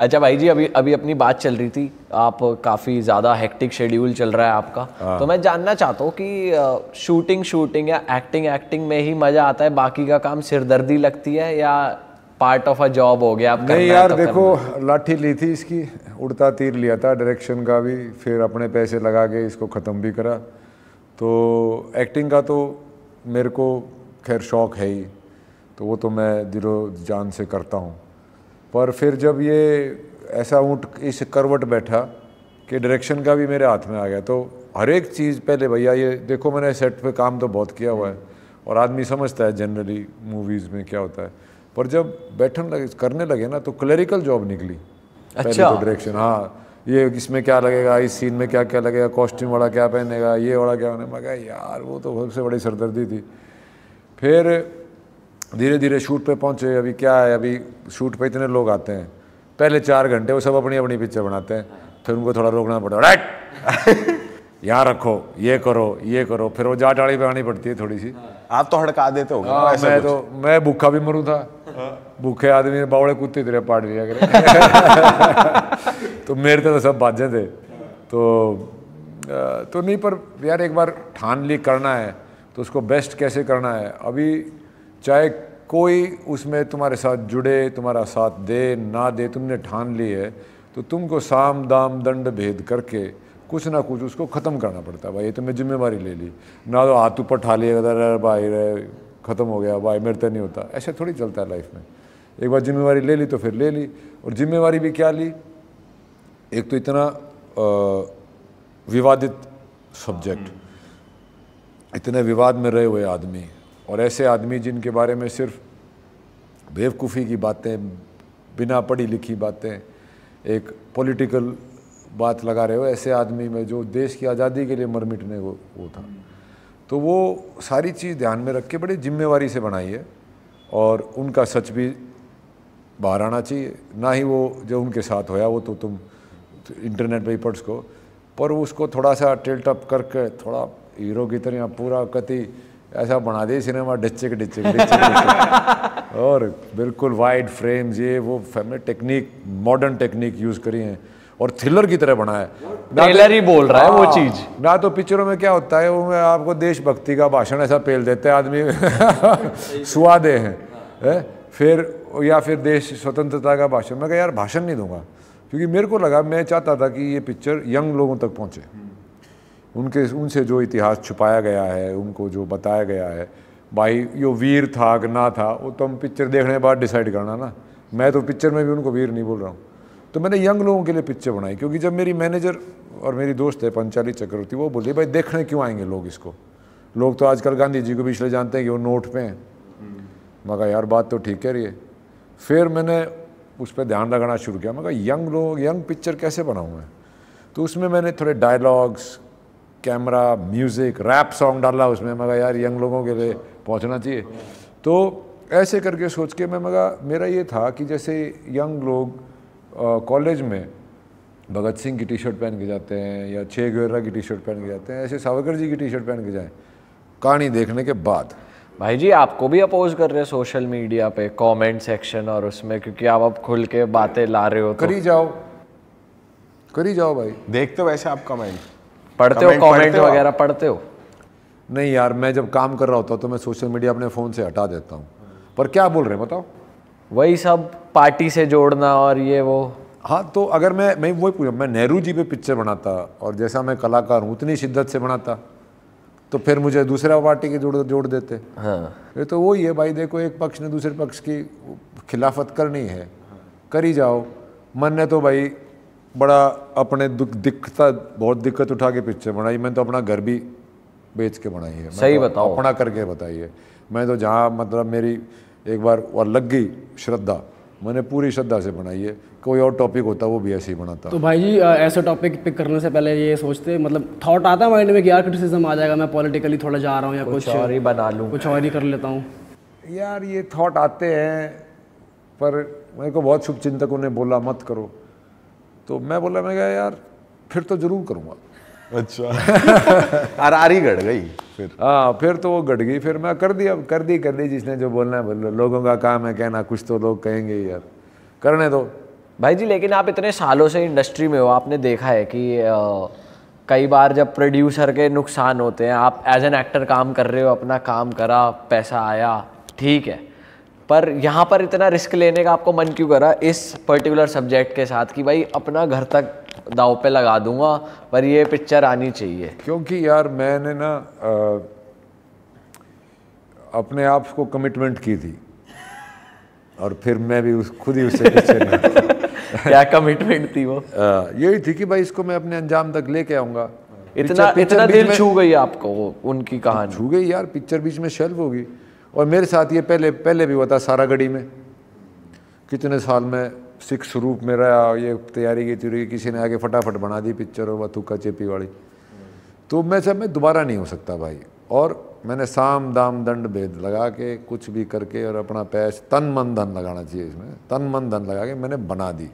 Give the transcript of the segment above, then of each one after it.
अच्छा भाई जी, अभी अभी अपनी बात चल रही थी, आप काफ़ी ज़्यादा हेक्टिक शेड्यूल चल रहा है आपका, तो मैं जानना चाहता हूँ कि शूटिंग या एक्टिंग में ही मज़ा आता है, बाकी का काम सिरदर्दी लगती है या पार्ट ऑफ अ जॉब हो गया? आप नहीं यार देखो, लाठी ली थी इसकी, उड़ता तीर लिया था डायरेक्शन का भी, फिर अपने पैसे लगा के इसको ख़त्म भी करा। तो एक्टिंग का तो मेरे को खैर शौक़ है ही, तो वो तो मैं दिलो जान से करता हूँ। पर फिर जब ये ऐसा ऊँट इस करवट बैठा कि डायरेक्शन का भी मेरे हाथ में आ गया, तो हर एक चीज़ पहले भैया ये देखो, मैंने सेट पे काम तो बहुत किया हुआ है और आदमी समझता है जनरली मूवीज़ में क्या होता है, पर जब करने लगे ना तो क्लरिकल जॉब निकली। अच्छा। पहले तो डायरेक्शन, हाँ ये इसमें क्या लगेगा, इस सीन में क्या क्या लगेगा, कॉस्ट्यूम वाला क्या पहनेगा, ये वाला क्या होने, मैं कहा यार वो तो सबसे बड़ी सरदर्दी थी। फिर धीरे धीरे शूट पे पहुँचे। अभी क्या है, अभी शूट पे इतने लोग आते हैं, पहले 4 घंटे वो सब अपनी अपनी पिक्चर बनाते हैं, फिर उनको थोड़ा रोकना पड़ता है, राइट यहाँ रखो, ये करो, फिर वो जा टाड़ी पे आनी पड़ती है थोड़ी सी। आप तो हड़का देते हो। मैं भूखा भी मरूँ था, भूखे आदमी ने बावड़े कुत्ते तेरे पाट दिया करे तो मेरे तो सब बाजे थे। तो नहीं, पर यार एक बार ठान ली करना है तो उसको बेस्ट कैसे करना है। अभी चाहे कोई उसमें तुम्हारे साथ जुड़े, तुम्हारा साथ दे ना दे, तुमने ठान ली है तो तुमको साम दाम दंड भेद करके कुछ ना कुछ उसको ख़त्म करना पड़ता है। भाई ये तुमने जिम्मेवारी ले ली ना, तो हाथ ऊपर ठा लिया भाई रे ख़त्म हो गया भाई, मेरे तो नहीं होता, ऐसे थोड़ी चलता है लाइफ में। एक बार जिम्मेवारी ले ली तो फिर ले ली। और जिम्मेवारी भी क्या ली, एक तो इतना विवादित सब्जेक्ट, इतने विवाद में रहे हुए आदमी, और ऐसे आदमी जिनके बारे में सिर्फ बेवकूफ़ी की बातें, बिना पढ़ी लिखी बातें, एक पॉलिटिकल बात लगा रहे हो, ऐसे आदमी में जो देश की आज़ादी के लिए मर मिटने वो था। तो वो सारी चीज़ ध्यान में रख के बड़ी जिम्मेवारी से बनाई है, और उनका सच भी बाहर आना चाहिए। ना ही वो जो उनके साथ होया वो तो तुम इंटरनेट पे ही पढ़ सको, पर उसको थोड़ा सा टिल्ट अप करके थोड़ा हीरो की तरह पूरा कति ऐसा बना दे सिनेमा, डिच्चे और बिल्कुल वाइड फ्रेम्स, ये वो टेक्निक, मॉडर्न टेक्निक यूज़ करी हैं और थ्रिलर की तरह बना है। ट्रेलर ही बोल रहा है वो चीज़। ना तो पिक्चरों में क्या होता है, वो आपको देशभक्ति का भाषण ऐसा पेल देते हैं आदमी सुआदे हैं, फिर या फिर देश स्वतंत्रता का भाषण। मैं कहा यार भाषण नहीं दूंगा, क्योंकि मेरे को लगा, मैं चाहता था कि ये पिक्चर यंग लोगों तक पहुँचे, उनसे जो इतिहास छुपाया गया है, उनको जो बताया गया है, भाई यो वीर था कि ना था वो तो हम पिक्चर देखने के बाद डिसाइड करना ना। मैं तो पिक्चर में भी उनको वीर नहीं बोल रहा हूँ। तो मैंने यंग लोगों के लिए पिक्चर बनाई, क्योंकि जब मेरी मैनेजर और मेरी दोस्त है पंचाली चक्रवर्ती, वो बोली भाई देखने क्यों आएंगे लोग इसको, लोग तो आजकल गांधी जी को भी इसलिए जानते हैं कि वो नोट पे हैं। मैं कहा यार बात तो ठीक कह रही है। फिर मैंने उस पर ध्यान लगाना शुरू किया, मैं कहा यंग पिक्चर कैसे बनाऊँ मैं। तो उसमें मैंने थोड़े dialogues, camera, music, rap song डाला उसमें। मैं कहा यार यंग लोगों के लिए पहुंचना चाहिए। तो ऐसे करके सोच के मेरा ये था कि जैसे यंग लोग कॉलेज में भगत सिंह की टी शर्ट पहन के जाते हैं या चे गुवेरा की टी शर्ट पहन के जाते हैं, ऐसे सावरकर जी की टी शर्ट पहन के जाएं कहानी देखने के बाद। भाई जी आपको भी अपोज कर रहे हैं सोशल मीडिया पे कमेंट सेक्शन और उसमें, क्योंकि आप अब खुल के बातें ला रहे हो तो करी जाओ भाई। देखते हो वैसे आप कमेंट पढ़ते हो, कमेंट वगैरह पढ़ते हो? नहीं यार, मैं जब काम कर रहा होता तो मैं सोशल मीडिया अपने फ़ोन से हटा देता हूँ। पर क्या बोल रहे हैं बताओ? वही सब पार्टी से जोड़ना और ये वो। हाँ, तो अगर मैं वही पूछा, मैं नेहरू जी पे पिक्चर बनाता और जैसा मैं कलाकार हूँ उतनी शिद्दत से बनाता तो फिर मुझे दूसरा पार्टी के जोड़ देते। हाँ, ये तो वही है भाई। देखो एक पक्ष ने दूसरे पक्ष की खिलाफत करनी है, करी जाओ। मन ने तो भाई बड़ा अपने बहुत दिक्कत उठा के पिक्चर बनाई। मैंने तो अपना घर भी बेच के बनाई है। सही बताओ, अपना करके बताई है। मैं तो जहाँ मतलब मेरी एक बार और लग गई श्रद्धा, मैंने पूरी श्रद्धा से बनाई है। कोई और टॉपिक होता वो भी ऐसे ही बनाता। तो भाई जी ऐसे टॉपिक पिक करने से पहले ये सोचते, मतलब थॉट आता है माइंड में कि यार क्रिटिसिज्म आ जाएगा, मैं पॉलिटिकली थोड़ा जा रहा हूँ या कुछ और ही बना लूँ, कुछ और ही कर लेता हूँ। यार ये थॉट आते हैं, पर मेरे को बहुत शुभचिंतकों ने बोला मत करो, तो मैं कहा यार फिर तो ज़रूर करूँगा। अच्छा आरी गड़ गई फिर। हाँ, फिर तो वो गड़ गई। फिर मैं कर दी जिसने जो बोलना है बोल लो। लोगों का काम है कहना, कुछ तो लोग कहेंगे यार, करने दो। भाई जी, लेकिन आप इतने सालों से इंडस्ट्री में हो, आपने देखा है कि कई बार जब प्रोड्यूसर के नुकसान होते हैं, आप एज एन एक्टर काम कर रहे हो, अपना काम करा, पैसा आया, ठीक है, पर यहाँ पर इतना रिस्क लेने का आपको मन क्यों करा इस पर्टिकुलर सब्जेक्ट के साथ कि भाई अपना घर तक दाव पे लगा दूंगा पर ये पिक्चर आनी चाहिए? क्योंकि यार मैंने ना अपने आप को कमिटमेंट की थी और फिर मैं भी खुद ही उससे पीछे नहीं। क्या कमिटमेंट थी वो? यही थी कि भाई इसको मैं अपने अंजाम तक लेके आऊँगा। इतना दिल छू गई आपको वो उनकी कहानी? छू गई यार, पिक्चर बीच में शेल्फ होगी। और मेरे साथ ये पहले भी हुआ था सारागढ़ी में। कितने साल में 6 रूप में रहा, ये तैयारी की थी, किसी ने आके फटाफट बना दी पिक्चर और वथुका चेपी वाली। तो मैं दोबारा नहीं हो सकता भाई। और मैंने साम दाम दंड भेद लगा के कुछ भी करके और अपना पैस तन मन धन लगाना चाहिए इसमें, तन मन धन लगा के मैंने बना दी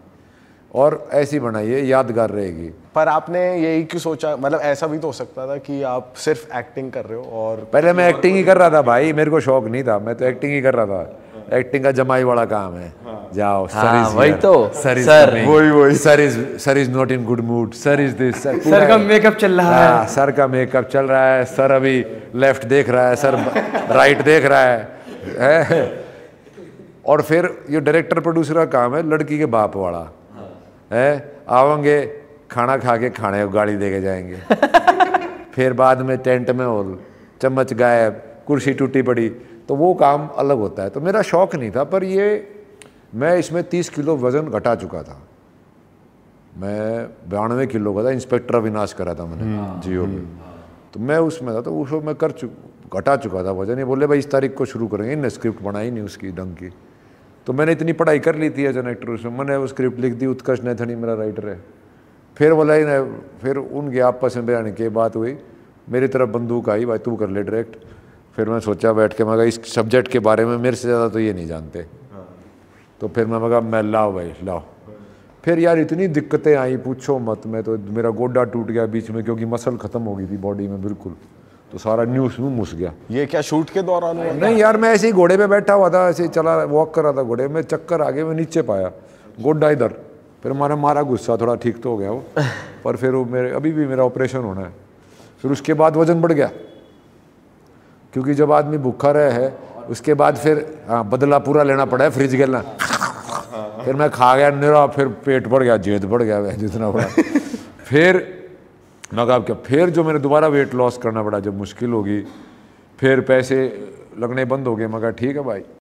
और ऐसी बनाई है, यादगार रहेगी। पर आपने यही क्यों सोचा, मतलब ऐसा भी तो हो सकता था कि आप सिर्फ एक्टिंग कर रहे हो? और पहले मैं एक्टिंग ही कर रहा था भाई, मेरे को शौक नहीं था, मैं तो एक्टिंग ही कर रहा था। एक्टिंग का जमाई वाला काम है। जाओ वही तो sir is not in good mood, sir is this, sir का मेकअप चल रहा है, सर का मेकअप चल रहा है, सर अभी लेफ्ट देख रहा है, सर राइट देख रहा है। और फिर ये डायरेक्टर प्रोड्यूसर का काम है लड़की के बाप वाला है, आवेंगे खाना खा के खाने को गाड़ी दे के जाएंगे। फिर बाद में टेंट में और चम्मच गायब, कुर्सी टूटी पड़ी, तो वो काम अलग होता है। तो मेरा शौक नहीं था, पर ये मैं इसमें 30 किलो वजन घटा चुका था। मैं 92 किलो का था, इंस्पेक्टर अविनाश करा था मैंने जियो में, तो मैं उसमें था। तो उसको मैं घटा चुका था वजन। ये बोले भाई इस तारीख को शुरू करेंगे, इन्हें स्क्रिप्ट बनाई नहीं उसकी ढंग की। तो मैंने इतनी पढ़ाई कर ली थी एज एन एक्टर, उसमें मैंने वो स्क्रिप्ट लिख दी, उत्कर्ष नैथनी मेरा राइटर है। फिर बोला ही नहीं, फिर उनके आपस में बयान की बात हुई, मेरी तरफ बंदूक आई, भाई तू कर ले डायरेक्ट। फिर मैं सोचा बैठ के, मैं इस सब्जेक्ट के बारे में मेरे से ज़्यादा तो ये नहीं जानते। तो फिर मैं कहा मैं लाओ भाई लाओ। फिर यार इतनी दिक्कतें आई पूछो मत। मैं तो मेरा गोड्डा टूट गया बीच में, क्योंकि मसल ख़त्म हो गई थी बॉडी में बिल्कुल, तो सारा न्यूज़ में मुस गया। ये क्या शूट के दौरान हुआ? नहीं यार, मैं ऐसे ही घोड़े पे बैठा हुआ था, ऐसे ही चला वॉक कर रहा था घोड़े में, चक्कर आ गए, मैं नीचे पाया गोड्डा इधर। फिर मारा गुस्सा, थोड़ा ठीक तो हो गया वो, पर फिर वो मेरे अभी भी मेरा ऑपरेशन होना है। फिर उसके बाद वजन बढ़ गया, क्योंकि जब आदमी भूखा रहे है उसके बाद फिर बदला पूरा लेना पड़ा है, फ्रिज गिरना। फिर मैं खा गया निरा, फिर पेट बढ़ गया, जेद बढ़ गया जितना बड़ा। फिर मैं कहा क्या, फिर जो मैंने दोबारा वेट लॉस करना पड़ा, जब मुश्किल होगी, फिर पैसे लगने बंद हो गए। मैं कहा ठीक है भाई,